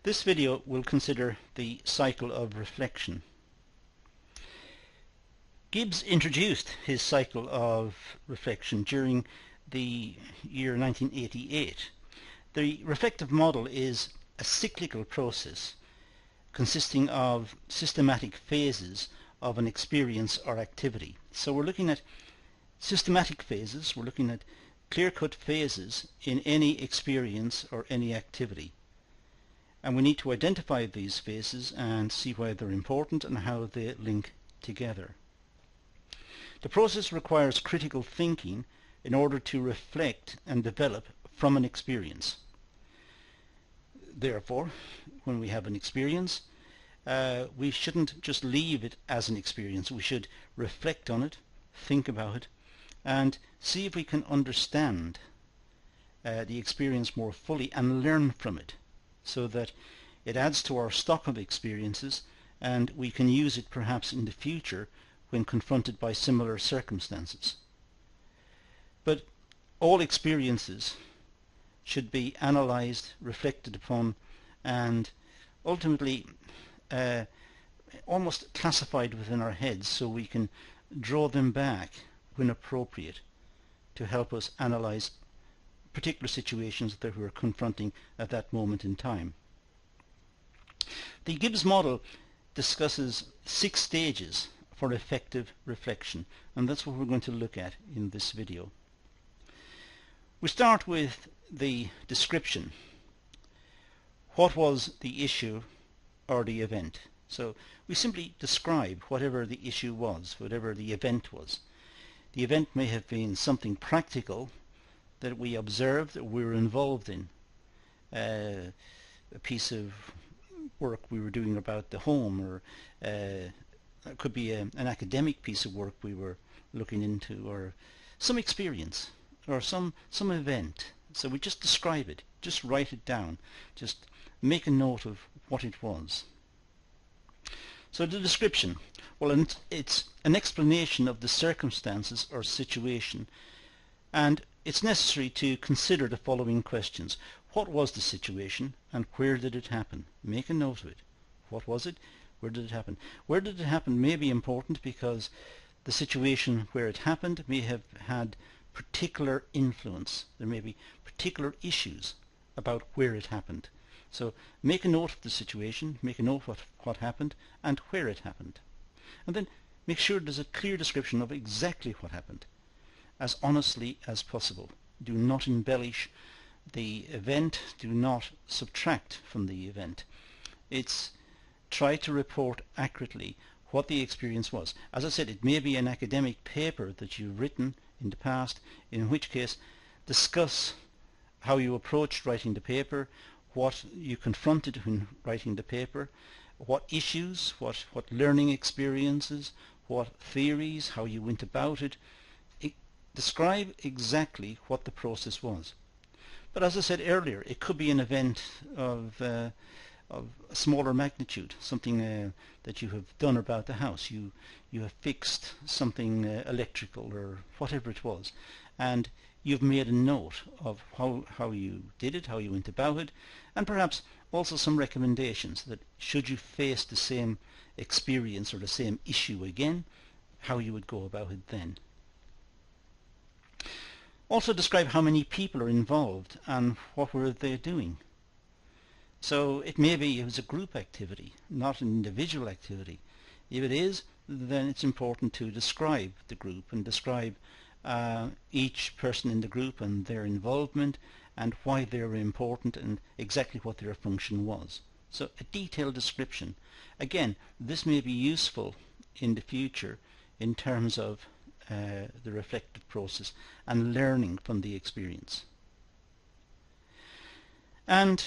This video will consider the cycle of reflection. Gibbs introduced his cycle of reflection during the year 1988. The reflective model is a cyclical process consisting of systematic phases of an experience or activity. So we're looking at systematic phases, we're looking at clear-cut phases in any experience or any activity. And we need to identify these phases and see why they're important and how they link together. The process requires critical thinking in order to reflect and develop from an experience. Therefore, when we have an experience, we shouldn't just leave it as an experience. We should reflect on it, think about it, and see if we can understand the experience more fully and learn from it, so that it adds to our stock of experiences and we can use it perhaps in the future when confronted by similar circumstances. But all experiences should be analysed, reflected upon, and ultimately almost classified within our heads so we can draw them back when appropriate to help us analyse particular situations that we're confronting at that moment in time. The Gibbs model discusses 6 stages for effective reflection, and that's what we're going to look at in this video. We start with the description. What was the issue or the event? So we simply describe whatever the issue was, whatever the event was. The event may have been something practical that we observed, that we were involved in, a piece of work we were doing about the home, or it could be an academic piece of work we were looking into, or some experience, or some event. So we just describe it, just write it down, just make a note of what it was. So the description, well, it's an explanation of the circumstances or situation, and it's necessary to consider the following questions. What was the situation and where did it happen? Make a note of it. What was it? Where did it happen? Where did it happen may be important because the situation where it happened may have had particular influence. There may be particular issues about where it happened. So make a note of the situation, make a note of what happened and where it happened. And then make sure there's a clear description of exactly what happened, as honestly as possible. Do not embellish the event, do not subtract from the event. It's try to report accurately what the experience was. As I said, it may be an academic paper that you've written in the past, in which case discuss how you approached writing the paper, what you confronted when writing the paper, what issues, what learning experiences, what theories, how you went about it. Describe exactly what the process was. But as I said earlier, it could be an event of a smaller magnitude, something that you have done about the house. You have fixed something electrical or whatever it was, and you've made a note of how you did it, how you went about it, and perhaps also some recommendations that should you face the same experience or the same issue again, how you would go about it then. Also describe how many people are involved and what were they doing. So it may be it was a group activity, not an individual activity. If it is, then it's important to describe the group and describe each person in the group and their involvement and why they were important and exactly what their function was. So a detailed description. Again, this may be useful in the future in terms of the reflective process and learning from the experience. And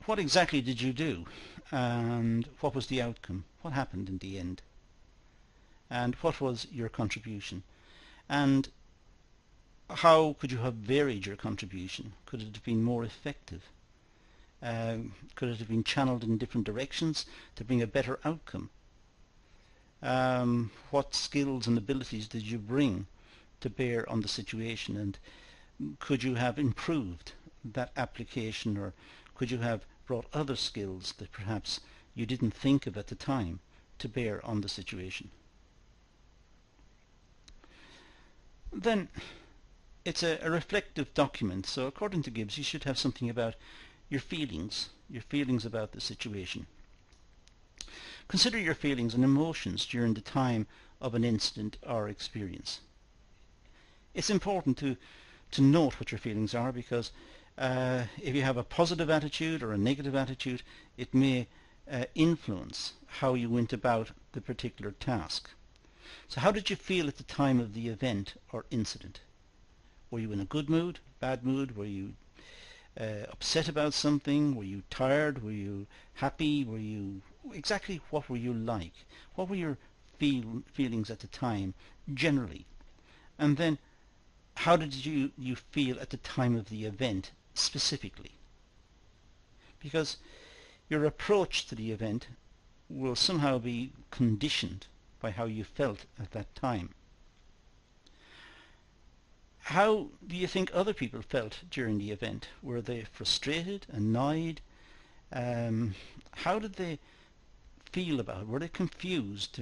what exactly did you do? And what was the outcome? What happened in the end? And what was your contribution? And how could you have varied your contribution? Could it have been more effective? Could it have been channeled in different directions to bring a better outcome? What skills and abilities did you bring to bear on the situation, and could you have improved that application, or could you have brought other skills that perhaps you didn't think of at the time to bear on the situation. Then it's a reflective document, so according to Gibbs you should have something about your feelings about the situation. Consider your feelings and emotions during the time of an incident or experience. It's important to note what your feelings are, because if you have a positive attitude or a negative attitude, it may influence how you went about the particular task. So how did you feel at the time of the event or incident? Were you in a good mood, bad mood? Were you upset about something? Were you tired? Were you happy? Were you exactly what were you like? What were your feelings at the time generally? And then how did you feel at the time of the event specifically? Because your approach to the event will somehow be conditioned by how you felt at that time. How do you think other people felt during the event? Were they frustrated, annoyed? How did they feel about it? Were they confused?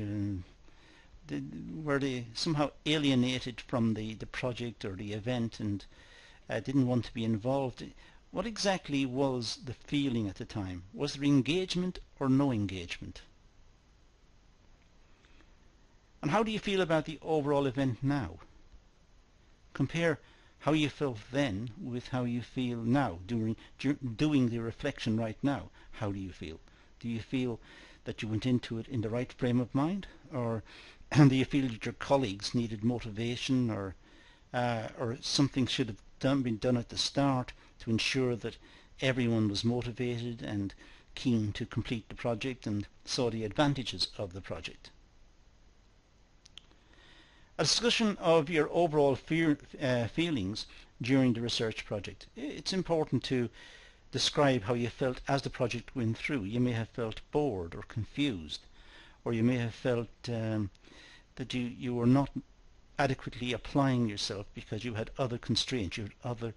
Were they somehow alienated from the project or the event and didn't want to be involved? What exactly was the feeling at the time? Was there engagement or no engagement? And how do you feel about the overall event now? Compare how you felt then with how you feel now, doing the reflection right now. How do you feel? Do you feel that you went into it in the right frame of mind, or do you feel that your colleagues needed motivation, or something should have been done at the start to ensure that everyone was motivated and keen to complete the project and saw the advantages of the project? A discussion of your overall feelings during the research project. It's important to describe how you felt as the project went through. You may have felt bored or confused, or you may have felt that you were not adequately applying yourself because you had other constraints, you had other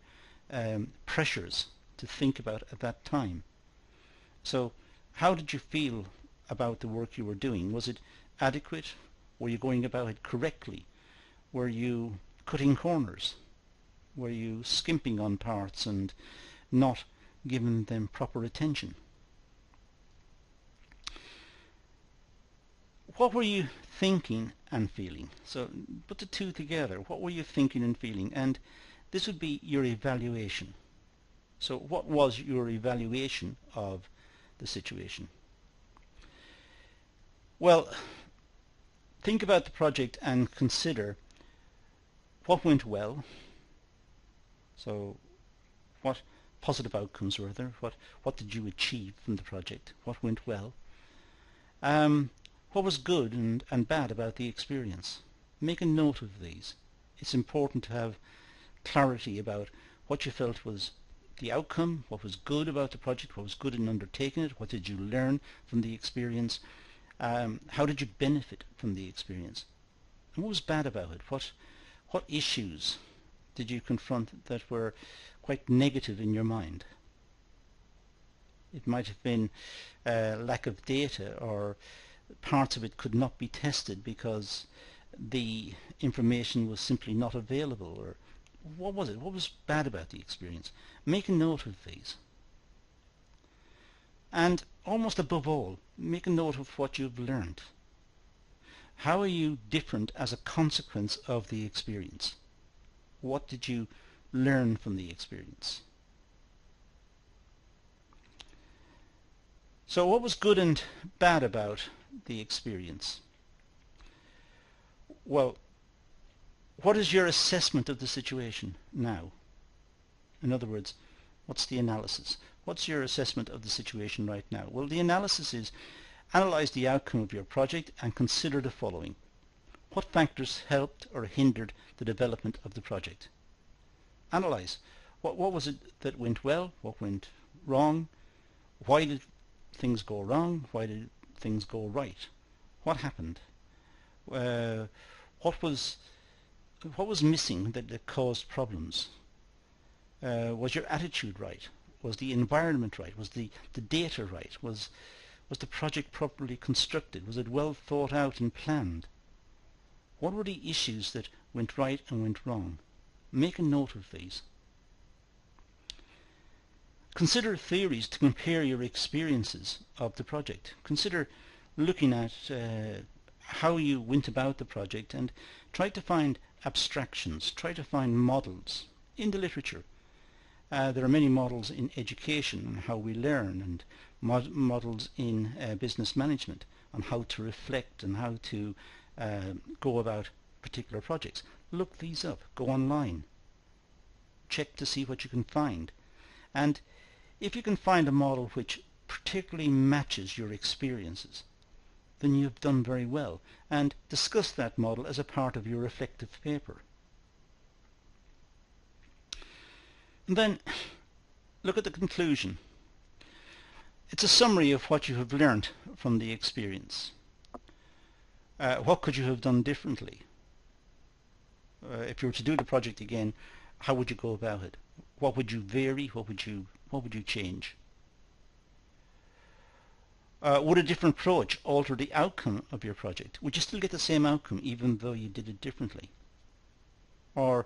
pressures to think about at that time. So how did you feel about the work you were doing? Was it adequate? Were you going about it correctly? Were you cutting corners? Were you skimping on parts and not giving them proper attention? What were you thinking and feeling? So put the two together. What were you thinking and feeling? And this would be your evaluation. So what was your evaluation of the situation? Well, think about the project and consider what went well. So what positive outcomes were there? What did you achieve from the project? What went well? What was good and bad about the experience? Make a note of these. It's important to have clarity about what you felt was the outcome, what was good about the project, what was good in undertaking it, what did you learn from the experience, how did you benefit from the experience, and what was bad about it? What issues did you confront that were quite negative in your mind? It might have been lack of data, or parts of it could not be tested because the information was simply not available, or what was it? What was bad about the experience? Make a note of these. And almost above all, make a note of what you've learned. How are you different as a consequence of the experience? What did you learn from the experience? So what was good and bad about the experience? Well, what is your assessment of the situation now? In other words, what's the analysis? What's your assessment of the situation right now? Well, the analysis is analyze the outcome of your project and consider the following. What factors helped or hindered the development of the project? Analyze. What was it that went well? What went wrong? Why did things go wrong? Why did things go right? What happened? What was missing that caused problems? Was your attitude right? Was the environment right? Was the data right? Was the project properly constructed? Was it well thought out and planned? What were the issues that went right and went wrong? Make a note of these. Consider theories to compare your experiences of the project. Consider looking at how you went about the project and try to find abstractions, try to find models in the literature. There are many models in education on how we learn, and models in business management on how to reflect and how to go about particular projects. Look these up, go online, check to see what you can find, and if you can find a model which particularly matches your experiences, then you've done very well, and discuss that model as a part of your reflective paper. And then look at the conclusion. It's a summary of what you have learned from the experience. What could you have done differently? If you were to do the project again, how would you go about it? What would you vary? What would you change? Would a different approach alter the outcome of your project? Would you still get the same outcome even though you did it differently? Or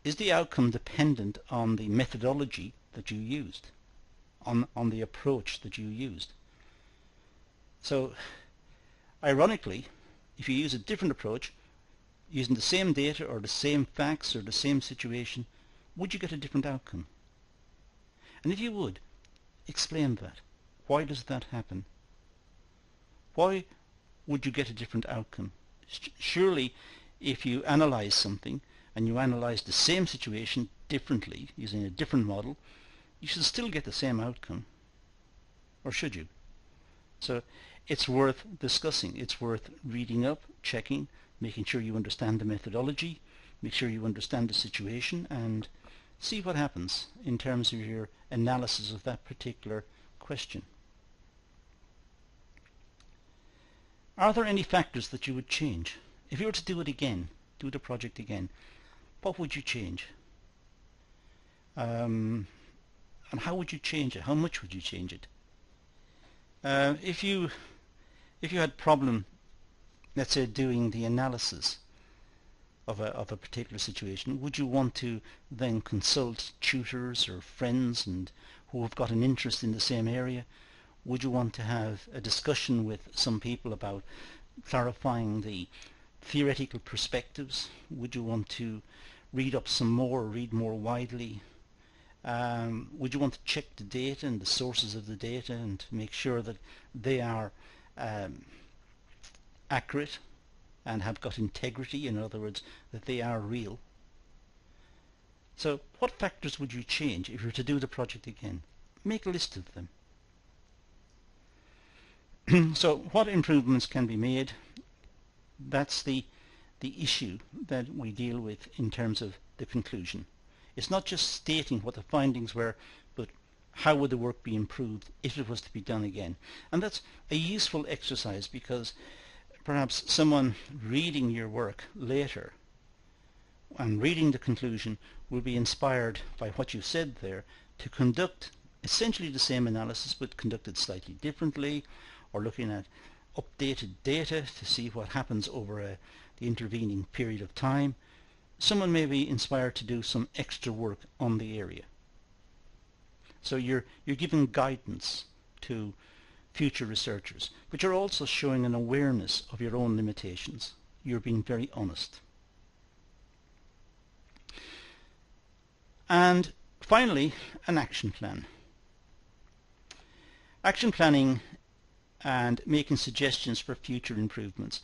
is the outcome dependent on the methodology that you used, on the approach that you used? So, ironically, if you use a different approach, using the same data or the same facts or the same situation, would you get a different outcome? And if you would, explain that. Why does that happen? Why would you get a different outcome? Surely, if you analyze something and you analyze the same situation differently, using a different model, you should still get the same outcome. Or should you? So it's worth discussing. It's worth reading up, checking, making sure you understand the methodology, make sure you understand the situation, and see what happens in terms of your analysis of that particular question. Are there any factors that you would change? If you were to do it again, do the project again, what would you change? And how would you change it? How much would you change it? If you had a problem, let's say, doing the analysis of a particular situation, would you want to then consult tutors or friends and who have got an interest in the same area? Would you want to have a discussion with some people about clarifying the theoretical perspectives? Would you want to read up some more, read more widely? Would you want to check the data and the sources of the data and make sure that they are accurate and have got integrity, in other words, that they are real? So what factors would you change if you were to do the project again? Make a list of them. So what improvements can be made? That's the issue that we deal with in terms of the conclusion. It's not just stating what the findings were, but how would the work be improved if it was to be done again. And that's a useful exercise, because perhaps someone reading your work later and reading the conclusion will be inspired by what you said there to conduct essentially the same analysis but conducted slightly differently, or looking at updated data to see what happens over the intervening period of time. Someone may be inspired to do some extra work on the area. So you're giving guidance to future researchers, but you're also showing an awareness of your own limitations. You're being very honest. And finally, an action plan. Action planning and making suggestions for future improvements.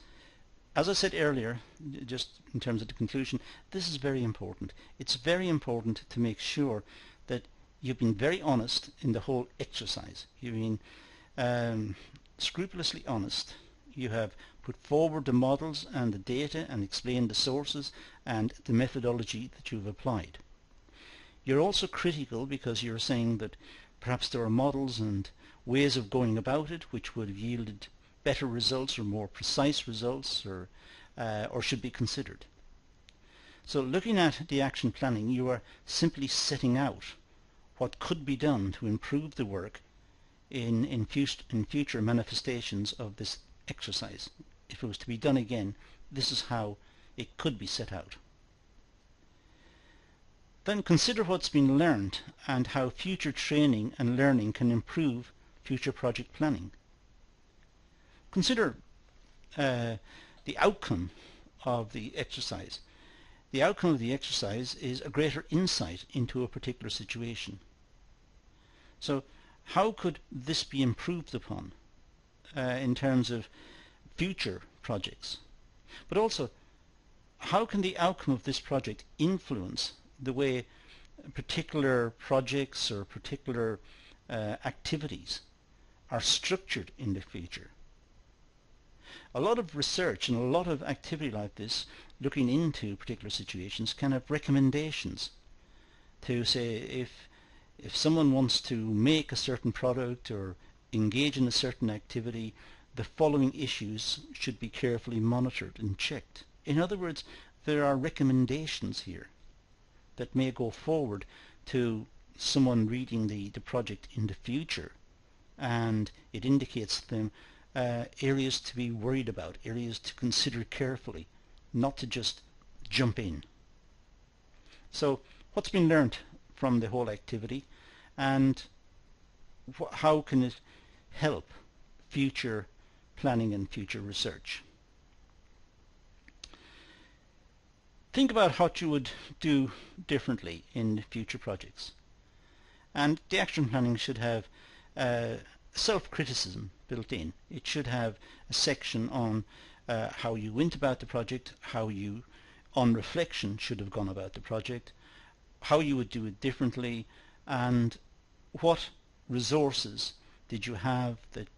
As I said earlier, just in terms of the conclusion, this is very important. It's very important to make sure that you've been very honest in the whole exercise. You've been scrupulously honest. You have put forward the models and the data and explained the sources and the methodology that you've applied. You're also critical because you're saying that perhaps there are models and ways of going about it which would have yielded better results or more precise results, or should be considered. So looking at the action planning, you are simply setting out what could be done to improve the work in future manifestations of this exercise. If it was to be done again, this is how it could be set out. Then consider what's been learned and how future training and learning can improve future project planning. Consider the outcome of the exercise. The outcome of the exercise is a greater insight into a particular situation. So how could this be improved upon in terms of future projects? But also, how can the outcome of this project influence the way particular projects or particular activities are structured in the future? A lot of research and a lot of activity like this, looking into particular situations, can have recommendations to say if someone wants to make a certain product or engage in a certain activity, the following issues should be carefully monitored and checked. In other words, there are recommendations here that may go forward to someone reading the project in the future, and it indicates to them areas to be worried about, areas to consider carefully, not to just jump in. So what's been learnt from the whole activity, and how can it help future planning and future research? Think about what you would do differently in future projects. And the action planning should have self-criticism built in. It should have a section on how you went about the project, how you, on reflection, should have gone about the project, how you would do it differently, and what resources did you have that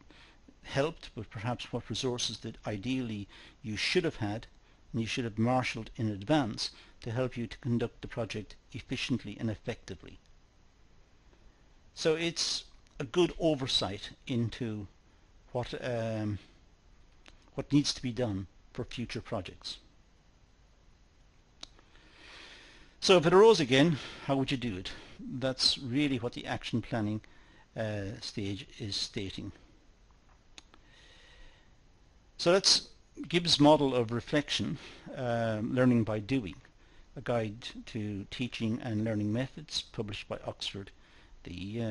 helped, but perhaps what resources that ideally you should have had and you should have marshalled in advance to help you to conduct the project efficiently and effectively. So it's a good oversight into what needs to be done for future projects. So if it arose again, how would you do it? That's really what the action planning stage is stating. So that's Gibbs' model of reflection, learning by doing, a guide to teaching and learning methods, published by Oxford, the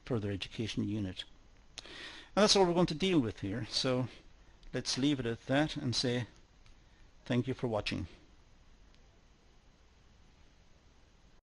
further education unit. And that's all we're going to deal with here, so let's leave it at that and say thank you for watching.